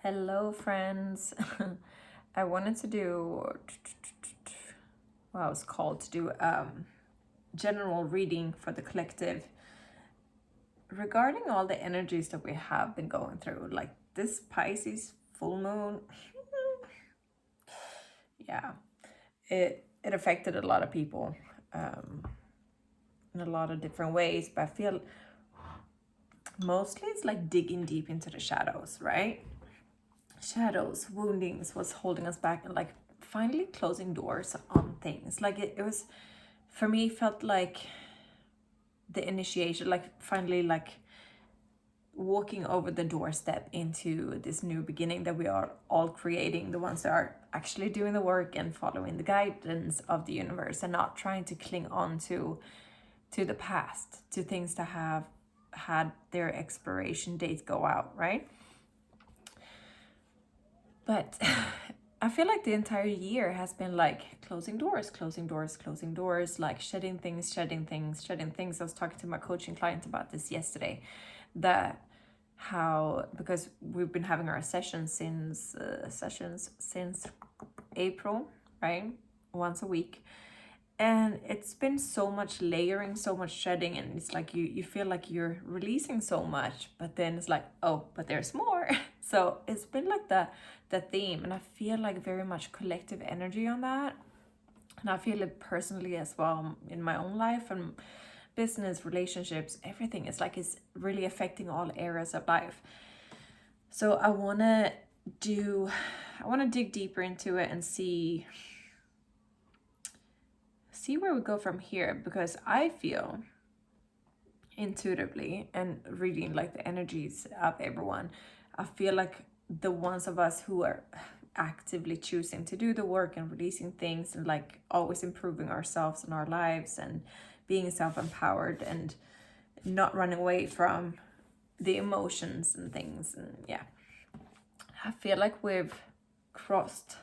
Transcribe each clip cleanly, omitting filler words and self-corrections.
Hello, friends. I wanted to do what I was called to do general reading for the collective regarding all the energies that we have been going through, like this Pisces full moon. Yeah, it affected a lot of people in a lot of different ways, but I feel mostly it's like digging deep into the shadows, right? Shadows, woundings, was holding us back, and like finally closing doors on things. Like it was, for me, felt like the initiation, like finally like walking over the doorstep into this new beginning that we are all creating, the ones that are actually doing the work and following the guidance of the universe and not trying to cling on to the past, to things that have had their expiration dates go out, right? But I feel like the entire year has been like closing doors, closing doors, closing doors, like shedding things, shedding things, shedding things. I was talking to my coaching client about this yesterday, that how, because we've been having our sessions since April, right? Once a week. And it's been so much layering, so much shedding, and it's like you feel like you're releasing so much, but then it's like, oh, but there's more. So it's been like the theme, and I feel like very much collective energy on that. And I feel it personally as well in my own life and business, relationships, everything. It's like it's really affecting all areas of life. So I wanna dig deeper into it and see where we go from here, because I feel intuitively and reading like the energies of everyone, I feel like the ones of us who are actively choosing to do the work and releasing things and like always improving ourselves and our lives and being self-empowered and not running away from the emotions and things, and yeah, I feel like we've crossed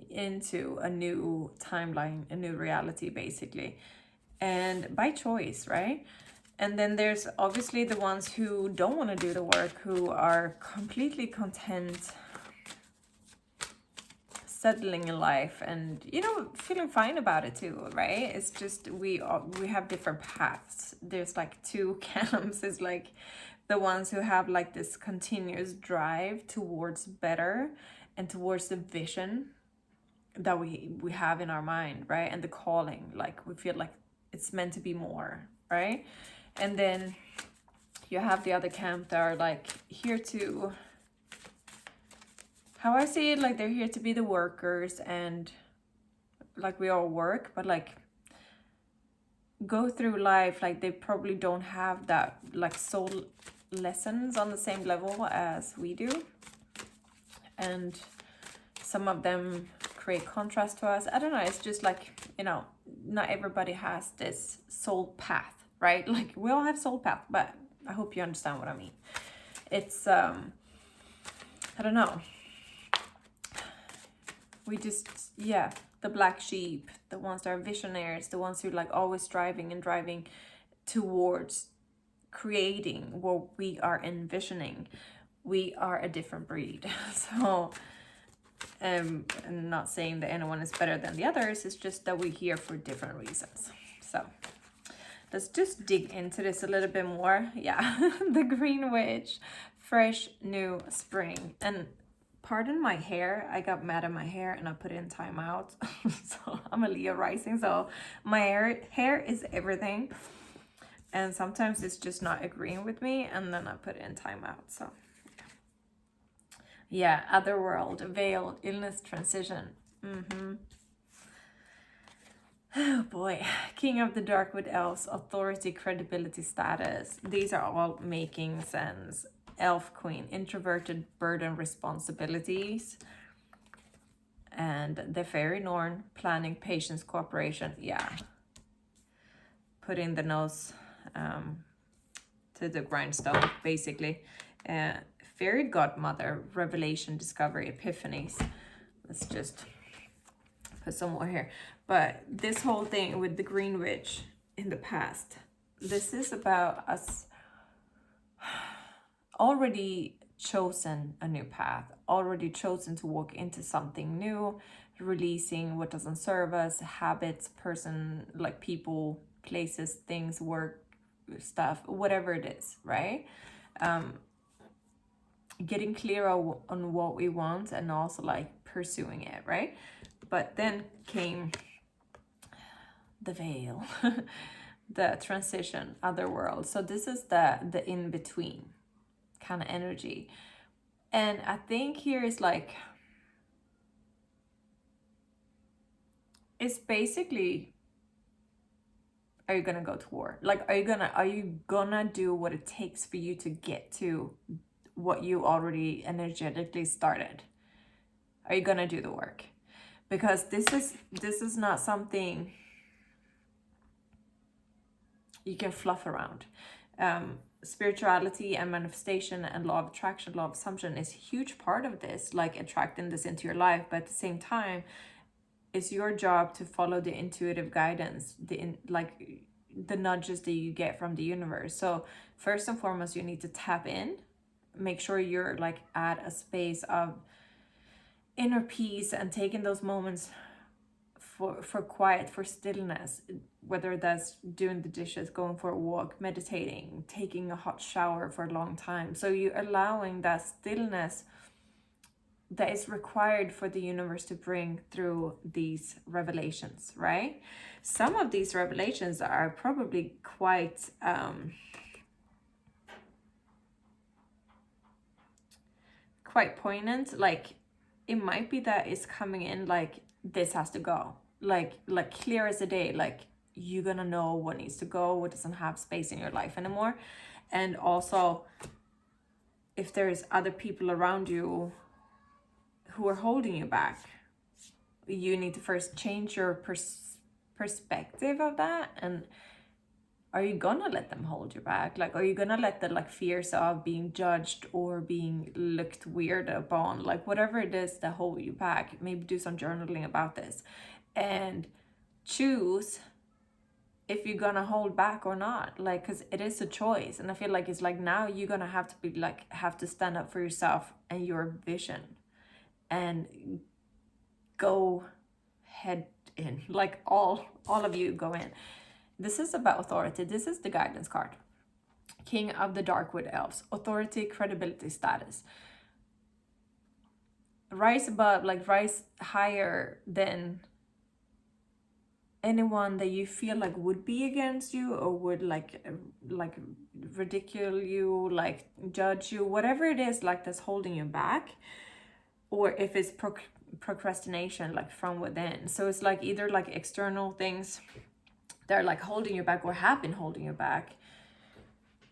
into a new timeline, a new reality, basically, and by choice, right? And then there's obviously the ones who don't want to do the work, who are completely content settling in life and, you know, feeling fine about it too, right? It's just we have different paths. There's like two camps. It's like the ones who have like this continuous drive towards better and towards the vision that we have in our mind, right? And the calling, like we feel like it's meant to be more, right? And then you have the other camp that are like here to, how I see it, like they're here to be the workers, and like we all work, but like go through life like they probably don't have that like soul lessons on the same level as we do, and some of them create contrast to us. I don't know, it's just like, you know, not everybody has this soul path, right? Like we all have soul path, but I hope you understand what I mean. It's I don't know, we just, yeah, the black sheep, the ones that are visionaries, the ones who like always striving and driving towards creating what we are envisioning. We are a different breed. So I'm not saying that anyone is better than the others, it's just that we're here for different reasons. So let's just dig into this a little bit more. Yeah, the green witch, fresh new spring. And pardon my hair, I got mad at my hair and I put it in timeout. So I'm a Leo rising, so my hair is everything, and sometimes it's just not agreeing with me, and then I put it in timeout. So yeah, otherworld, veil, illness, transition. Oh boy, King of the Darkwood Elves, authority, credibility, status. These are all making sense. Elf Queen, introverted, burden, responsibilities. And the Fairy Norn, planning, patience, cooperation. Yeah. Putting the nose to the grindstone, basically. Fairy Godmother, revelation, discovery, epiphanies. Let's just put some more here. But this whole thing with the Green Witch in the past, this is about us already chosen a new path, already chosen to walk into something new, releasing what doesn't serve us, habits, person, like people, places, things, work, stuff, whatever it is, right? Getting clear on what we want and also like pursuing it, right? But then came the veil, the transition, other world. So this is the in between kind of energy. And I think here is like, it's basically, are you gonna go to war? Like, are you gonna do what it takes for you to get to what you already energetically started? Are you gonna do the work? Because this is not something you can fluff around. Spirituality and manifestation and law of attraction, law of assumption is a huge part of this, like attracting this into your life. But at the same time, it's your job to follow the intuitive guidance, the nudges that you get from the universe. So first and foremost, you need to tap in, make sure you're like at a space of inner peace and taking those moments for quiet, for stillness, whether that's doing the dishes, going for a walk, meditating, taking a hot shower for a long time. So you're allowing that stillness that is required for the universe to bring through these revelations, right? Some of these revelations are probably quite poignant. Like, it might be that it's coming in like, this has to go, like clear as a day, like you're gonna know what needs to go, what doesn't have space in your life anymore. And also, if there's other people around you who are holding you back, you need to first change your perspective of that. And are you gonna let them hold you back? Like, are you gonna let the like fears of being judged or being looked weird upon, like whatever it is that hold you back? Maybe do some journaling about this and choose if you're gonna hold back or not, like, because it is a choice. And I feel like it's like, now you're gonna have to be like, have to stand up for yourself and your vision and go head in, like all of you go in. This is about authority. This is the guidance card. King of the Darkwood Elves. Authority, credibility, status. Rise above, like rise higher than anyone that you feel like would be against you or would like ridicule you, like judge you, whatever it is like that's holding you back. Or if it's procrastination, like from within. So it's like either like external things that are like holding you back or have been holding you back,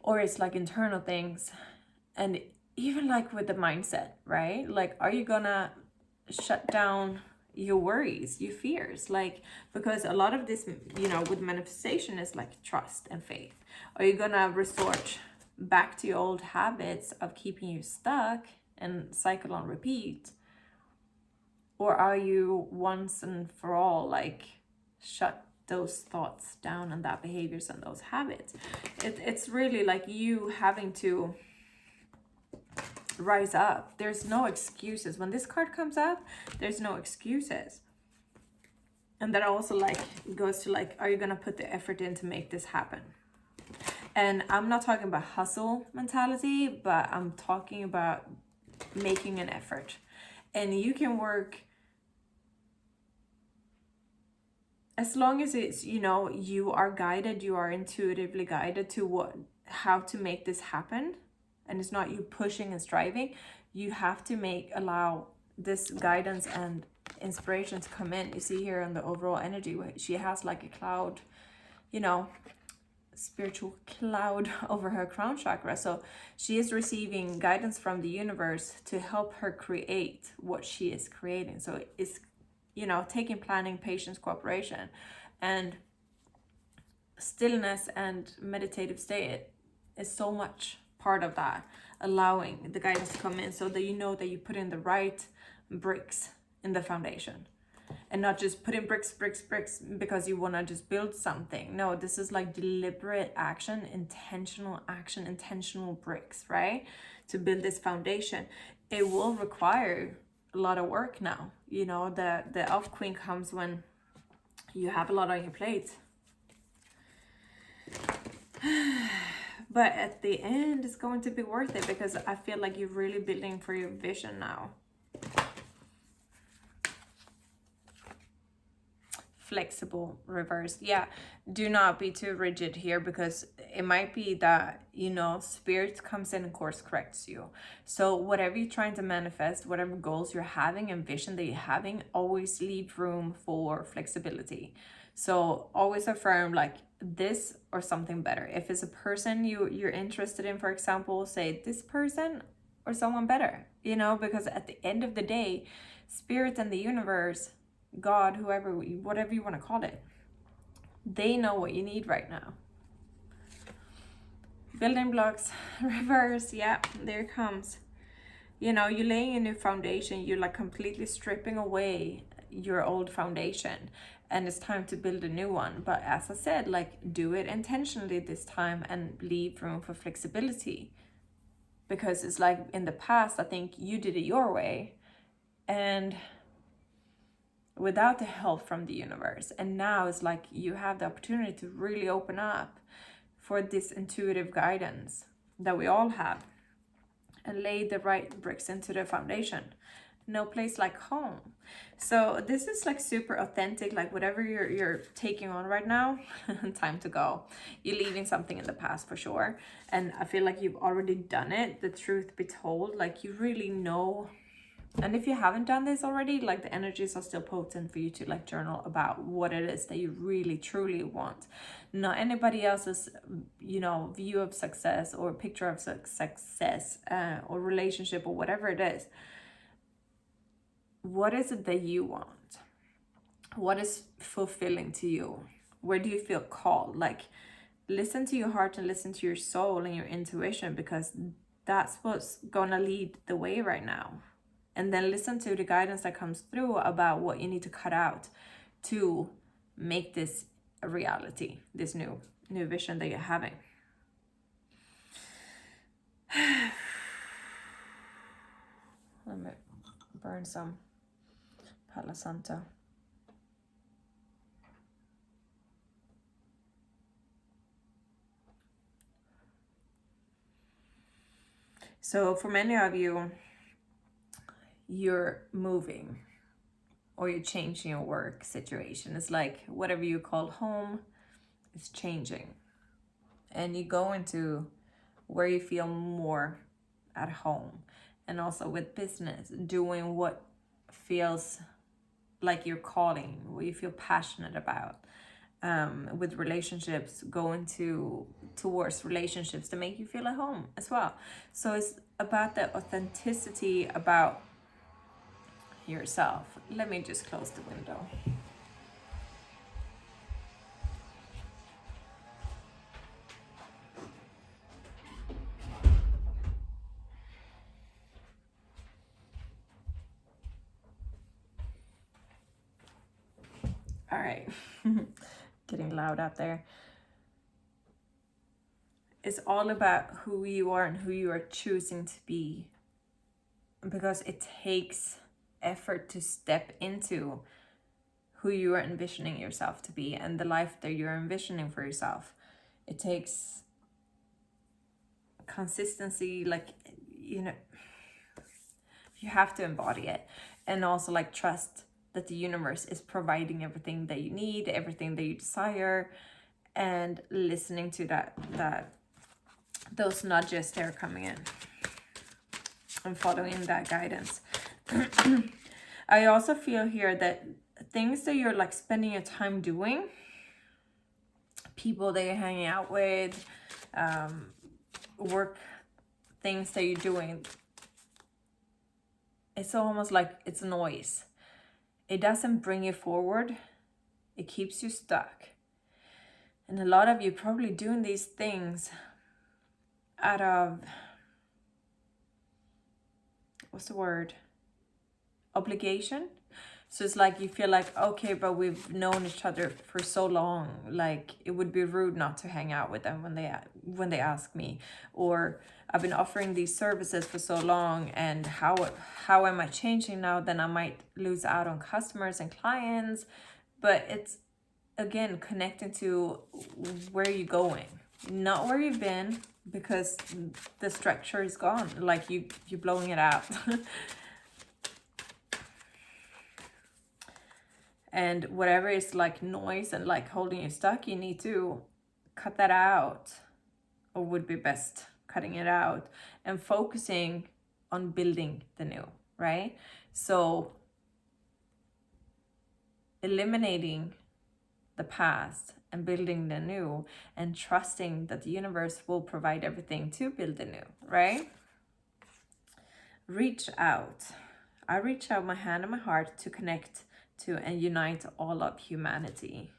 or it's like internal things. And even like with the mindset, right? Like, are you gonna shut down your worries, your fears? Like, because a lot of this, you know, with manifestation is like trust and faith. Are you gonna resort back to your old habits of keeping you stuck and cycle on repeat? Or are you once and for all like shut those thoughts down and that behaviors and those habits? It's really like you having to rise up. There's no excuses. When this card comes up, there's no excuses. And that also like goes to like, are you gonna put the effort in to make this happen? And I'm not talking about hustle mentality, but I'm talking about making an effort. And you can work as long as it's, you know, you are guided, you are intuitively guided to how to make this happen. And it's not you pushing and striving. You have to allow this guidance and inspiration to come in. You see here in the overall energy, she has like a cloud, you know, spiritual cloud over her crown chakra. So she is receiving guidance from the universe to help her create what she is creating. So it's, you know, taking planning, patience, cooperation, and stillness and meditative state is so much part of that, allowing the guidance to come in so that you know that you put in the right bricks in the foundation and not just put in bricks because you want to just build something. No, this is like deliberate action, intentional bricks, right? to build this foundation, it will require a lot of work now. You know, the elf queen comes when you have a lot on your plate. But at the end, it's going to be worth it, because I feel like you're really building for your vision now. Flexible reverse. Yeah, do not be too rigid here, because it might be that, you know, spirit comes in and course corrects you. So whatever you're trying to manifest, whatever goals you're having and vision that you're having, always leave room for flexibility. So always affirm like this or something better. If it's a person you're interested in, for example, say this person or someone better, you know, because at the end of the day, spirit and the universe, God, whoever, whatever you want to call it, they know what you need right now. Building blocks, reverse, yeah, there it comes. You know, you're laying a new foundation. You're like completely stripping away your old foundation, and it's time to build a new one. But as I said, like, do it intentionally this time and leave room for flexibility, because it's like in the past, I think you did it your way and without the help from the universe, and now it's like you have the opportunity to really open up for this intuitive guidance that we all have and lay the right bricks into the foundation. No place like home. So this is like super authentic, like whatever you're taking on right now, time to go. You're leaving something in the past for sure. And I feel like you've already done it, the truth be told, like you really know. And if you haven't done this already, like the energies are still potent for you to like journal about what it is that you really truly want. Not anybody else's, you know, view of success or picture of success or relationship or whatever it is. What is it that you want? What is fulfilling to you? Where do you feel called? Like, listen to your heart and listen to your soul and your intuition, because that's what's gonna lead the way right now. And then listen to the guidance that comes through about what you need to cut out to make this a reality, this new vision that you're having. Let me burn some Palo Santo. So for many of you, you're moving or you're changing your work situation. It's like whatever you call home is changing, and you go into where you feel more at home. And also with business, doing what feels like you're calling, what you feel passionate about. With relationships, going towards relationships to make you feel at home as well. So it's about the authenticity about yourself. Let me just close the window. All right. Getting loud out there. It's all about who you are and who you are choosing to be, because it takes effort to step into who you are envisioning yourself to be and the life that you're envisioning for yourself. It takes consistency, like, you know, you have to embody it, and also like trust that the universe is providing everything that you need, everything that you desire, and listening to that those nudges that are coming in and following that guidance. I also feel here that things that you're like spending your time doing, people that you're hanging out with, work things that you're doing, it's almost like it's noise. It doesn't bring you forward. It keeps you stuck. And a lot of you probably doing these things out of, what's the word? Obligation. So it's like you feel like, okay, but we've known each other for so long, like it would be rude not to hang out with them when they ask me. Or I've been offering these services for so long, and how am I changing now? Then I might lose out on customers and clients. But it's, again, connecting to where you're going, not where you've been, because the structure is gone. Like you're blowing it out. And whatever is like noise and like holding you stuck, you need to cut that out, or would be best cutting it out and focusing on building the new, right? So eliminating the past and building the new, and trusting that the universe will provide everything to build the new, right? Reach out. I reach out my hand and my heart to connect to and unite all of humanity.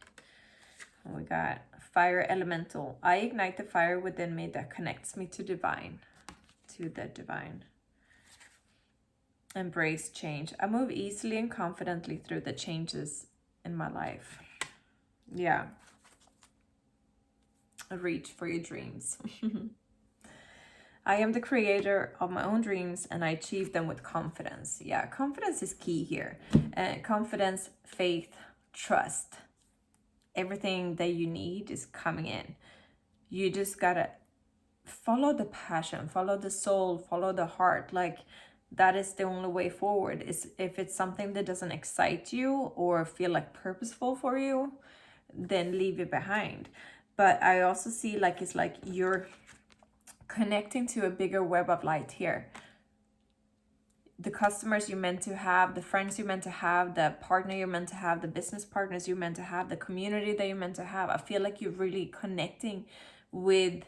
And we got fire elemental. I ignite the fire within me that connects me to divine, to the divine. Embrace change. I move easily and confidently through the changes in my life. Yeah. Reach for your dreams. I am the creator of my own dreams, and I achieve them with confidence. Yeah, confidence is key here. Confidence, faith, trust. Everything that you need is coming in. You just gotta follow the passion, follow the soul, follow the heart. Like, that is the only way forward. Is if it's something that doesn't excite you or feel like purposeful for you, then leave it behind. But I also see like it's like you're connecting to a bigger web of light here. The customers you're meant to have, the friends you're meant to have, the partner you're meant to have, the business partners you're meant to have, the community that you're meant to have. I feel like you're really connecting with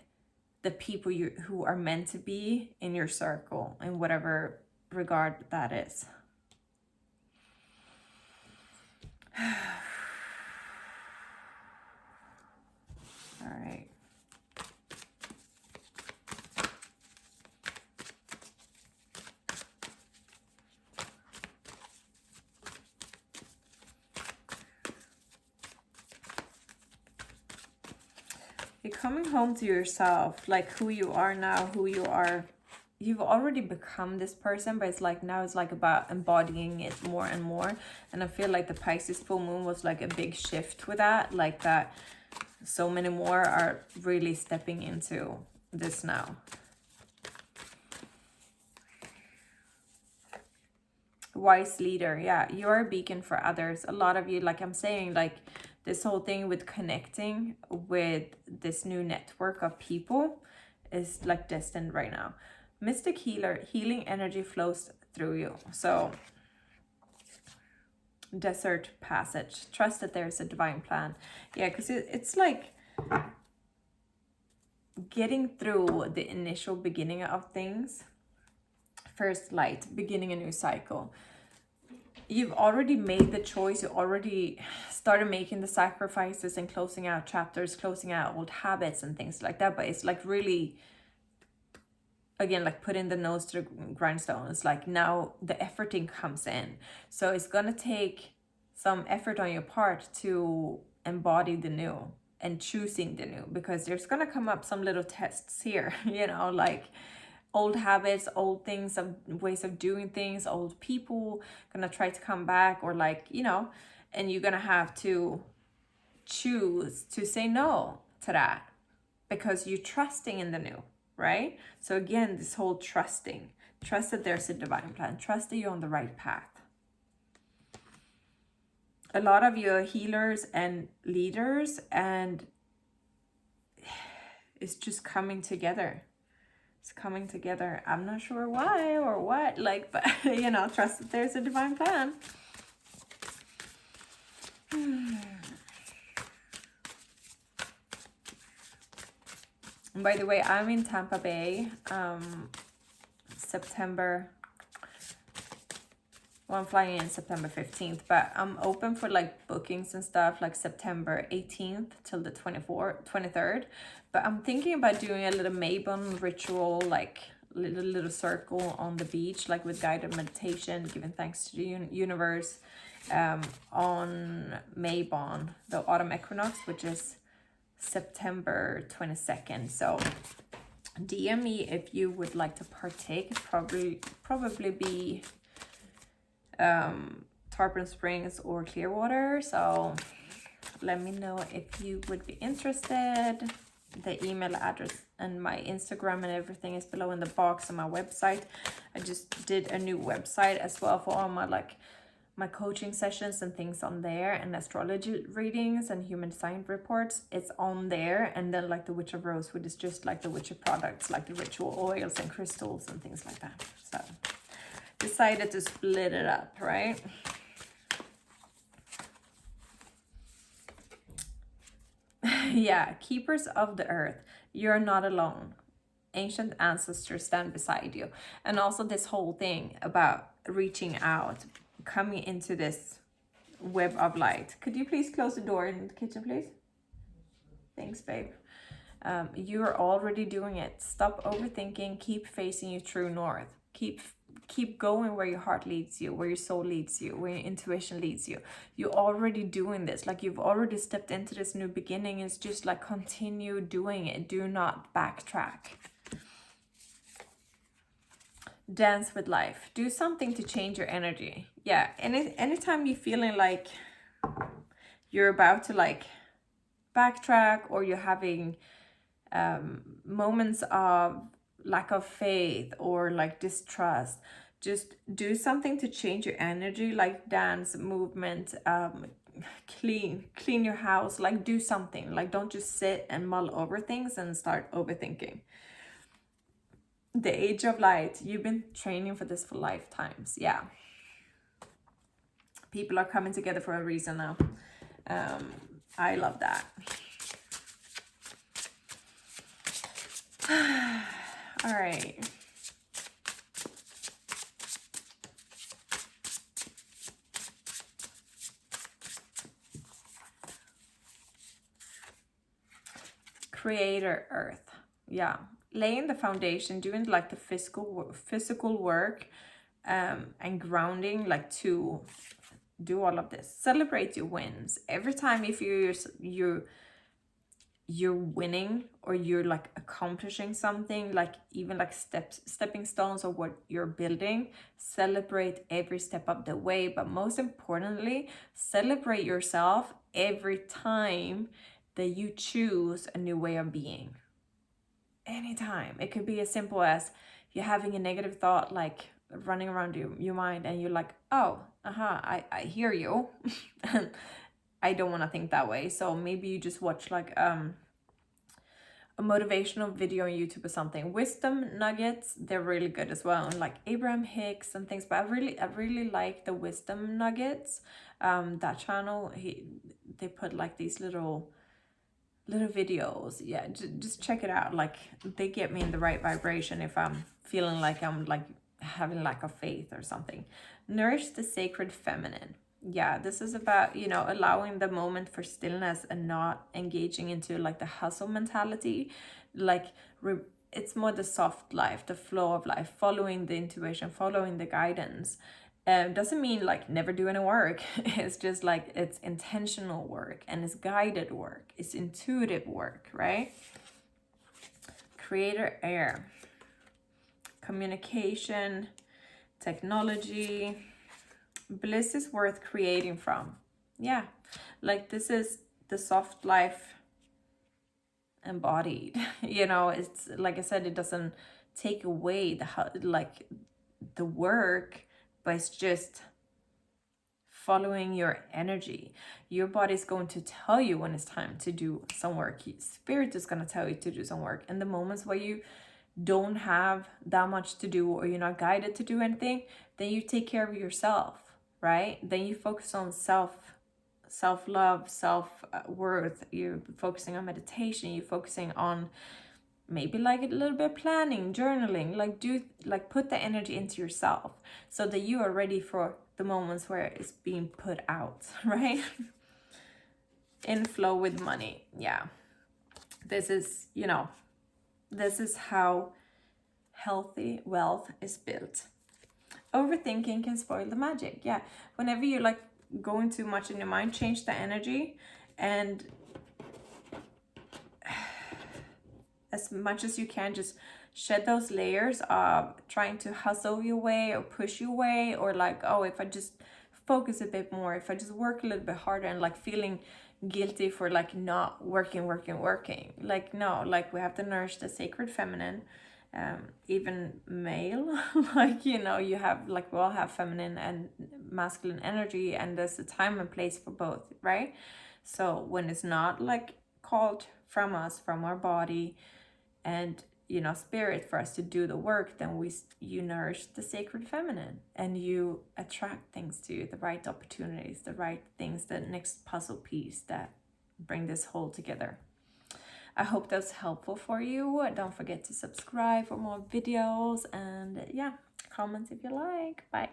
the people who are meant to be in your circle, in whatever regard that is. All right. You're coming home to yourself, like who you are now, who you are. You've already become this person, but it's like now it's like about embodying it more and more. And I feel like the Pisces full moon was like a big shift with that, like that so many more are really stepping into this now. Wise leader, yeah, you're a beacon for others. A lot of you, like I'm saying, like this whole thing with connecting with this new network of people is like destined right now. Mystic healer, healing energy flows through you. So desert passage, trust that there's a divine plan. Yeah, because it's like getting through the initial beginning of things. First light, beginning a new cycle. You've already made the choice. You already started making the sacrifices and closing out chapters, closing out old habits and things like that. But it's like really, again, like putting the nose to the grindstone. It's like now the efforting comes in. So it's going to take some effort on your part to embody the new and choosing the new, because there's going to come up some little tests here, you know, like old habits, old things, of ways of doing things, old people gonna try to come back, or like, you know, and you're gonna have to choose to say no to that because you're trusting in the new, right? So again, this whole trusting, trust that there's a divine plan, trust that you're on the right path. A lot of you are healers and leaders, and it's just coming together. It's coming together. I'm not sure why or what, like, but you know, trust that there's a divine plan. And by the way, I'm in Tampa Bay, September. Well, I'm flying in September 15th, but I'm open for like bookings and stuff like September 18th till the 23rd. But I'm thinking about doing a little Mabon ritual, like little circle on the beach, like with guided meditation, giving thanks to the universe, on Mejah, the autumn equinox, which is September 22nd. So DM me if you would like to partake. Probably be Tarpon Springs or Clearwater. So let me know if you would be interested. The email address and my Instagram and everything is below in the box on my website. I just did a new website as well for all my my coaching sessions and things on there, and astrology readings and human design reports. It's on there. And then like the Witch of Rosewood is just like the witchy products, like the ritual oils and crystals and things like that. So decided to split it up, right? Yeah, keepers of the earth, you're not alone. Ancient ancestors stand beside you. And also this whole thing about reaching out, coming into this web of light. Could you please close the door in the kitchen, please? Thanks, babe. You're already doing it. Stop overthinking. Keep facing your true north. Keep going where your heart leads you, where your soul leads you, where your intuition leads you. You're already doing this. Like, you've already stepped into this new beginning. It's just like, continue doing it. Do not backtrack. Dance with life. Do something to change your energy. Yeah, anytime you're feeling like you're about to like backtrack, or you're having moments of lack of faith or like distrust, just do something to change your energy, like dance, movement, clean your house, like do something. Like, don't just sit and mull over things and start overthinking. The age of light, you've been training for this for lifetimes. Yeah, people are coming together for a reason now. I love that. All right. Creator Earth. Yeah. Laying the foundation, doing like the physical work, and grounding, like to do all of this. Celebrate your wins. Every time if you're winning, or you're like accomplishing something, like even like stepping stones of what you're building, celebrate every step of the way. But most importantly, celebrate yourself every time that you choose a new way of being. Anytime. It could be as simple as you're having a negative thought like running around your mind, and you're like, oh, I hear you. And I don't want to think that way. So maybe you just watch like a motivational video on YouTube or something. Wisdom nuggets, they're really good as well, and like Abraham Hicks and things. But I really like the wisdom nuggets. That channel, they put like these little videos. Yeah, just check it out. Like, they get me in the right vibration if I'm feeling like I'm like having lack of faith or something. Nourish the sacred feminine. Yeah, this is about, you know, allowing the moment for stillness and not engaging into like the hustle mentality. Like, it's more the soft life, the flow of life, following the intuition, following the guidance. Doesn't mean like never do any work. It's just like it's intentional work, and it's guided work, it's intuitive work, right? Creator air. Communication, technology. Bliss is worth creating from. Yeah, like this is the soft life embodied. You know, it's like I said, it doesn't take away the work, but it's just following your energy. Your body's going to tell you when it's time to do some work. Spirit is going to tell you to do some work. In the moments where you don't have that much to do, or you're not guided to do anything, then you take care of yourself, right? Then you focus on self-love, self-worth. You're focusing on meditation. You're focusing on maybe like a little bit of planning, journaling, like put the energy into yourself, so that you are ready for the moments where it's being put out, right? In flow with money. Yeah, this is, you know, this is how healthy wealth is built. Overthinking can spoil the magic. Yeah, whenever you're like going too much in your mind, change the energy, and as much as you can, just shed those layers of trying to hustle your way or push your way, or like, oh, if I just focus a bit more, if I just work a little bit harder, and like feeling guilty for like not working. Like, no, like we have to nourish the sacred feminine, even male. Like, you know, you have, like, we all have feminine and masculine energy, and there's a time and place for both, right? So when it's not like called from us, from our body and, you know, spirit, for us to do the work, then you nourish the sacred feminine, and you attract things to you, the right opportunities, the right things, the next puzzle piece that bring this whole together. I hope that's helpful for you. Don't forget to subscribe for more videos, and yeah, comment if you like. Bye.